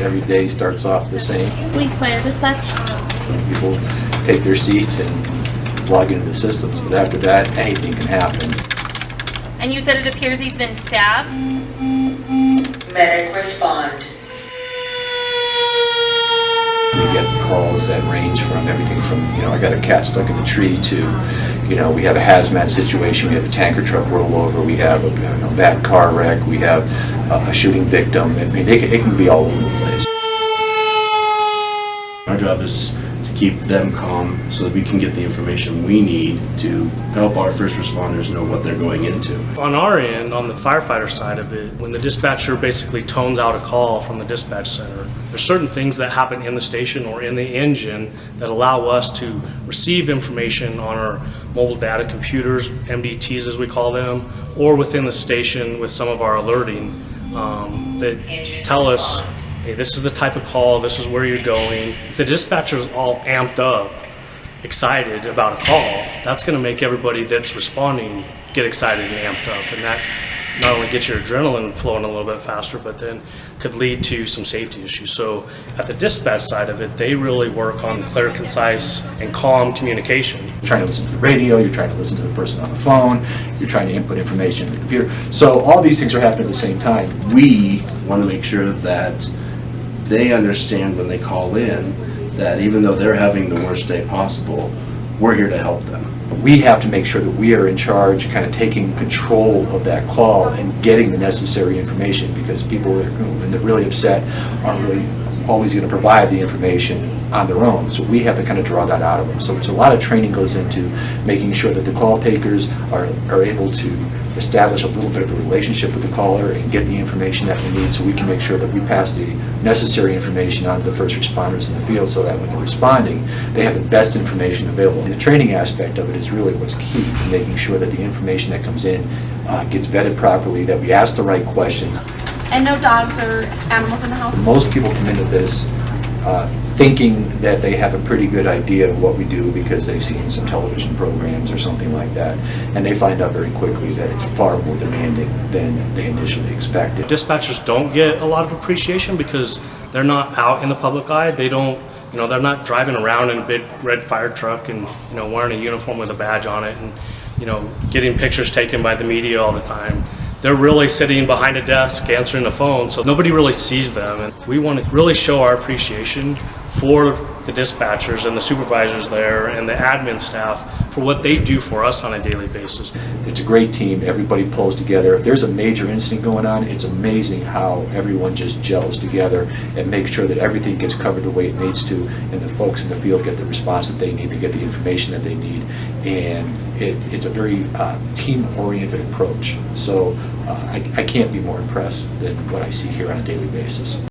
every day starts off the same. Police fire dispatch. People take their seats and log into the systems, but after that, anything can happen. And you said it appears he's been stabbed? Medic respond. We get calls that range from everything from, I got a cat stuck in the tree to, we have a hazmat situation, we have a tanker truck roll over, we have a bad car wreck, we have a shooting victim. I mean, it can be all over the place. Our job is to keep them calm so that we can get the information we need to help our first responders know what they're going into. On our end, on the firefighter side of it, when the dispatcher basically tones out a call from the dispatch center, there's certain things that happen in the station or in the engine that allow us to receive information on our mobile data computers, MDTs as we call them, or within the station with some of our alerting that tell us, hey, this is the type of call, this is where you're going. If the dispatcher's all amped up, excited about a call, that's going to make everybody that's responding get excited and amped up, and that not only gets your adrenaline flowing a little bit faster, but then could lead to some safety issues. So at the dispatch side of it, they really work on clear, concise, and calm communication. You're trying to listen to the radio, you're trying to listen to the person on the phone, you're trying to input information in the computer. So all these things are happening at the same time. We want to make sure that they understand when they call in that even though they're having the worst day possible, we're here to help them. We have to make sure that we are in charge, kind of taking control of that call and getting the necessary information, because people that are, when they're really upset aren't really always going to provide the information on their own. So we have to kind of draw that out of them. So it's a lot of training goes into making sure that the call takers are able to establish a little bit of a relationship with the caller and get the information that we need, so we can make sure that we pass the necessary information on to the first responders in the field, so that when they're responding, they have the best information available. And the training aspect of it is really what's key to making sure that the information that comes in gets vetted properly, that we ask the right questions. And no dogs or animals in the house? Most people come into this thinking that they have a pretty good idea of what we do because they've seen some television programs or something like that, and they find out very quickly that it's far more demanding than they initially expected. Dispatchers don't get a lot of appreciation because they're not out in the public eye. They don't, they're not driving around in a big red fire truck and, wearing a uniform with a badge on it and, getting pictures taken by the media all the time. They're really sitting behind a desk answering the phone, so nobody really sees them. And we want to really show our appreciation for the dispatchers and the supervisors there and the admin staff for what they do for us on a daily basis. It's a great team. Everybody pulls together. If there's a major incident going on, it's amazing how everyone just gels together and makes sure that everything gets covered the way it needs to, and the folks in the field get the response that they need to get the information that they need. And it's a very team-oriented approach. So I can't be more impressed than what I see here on a daily basis.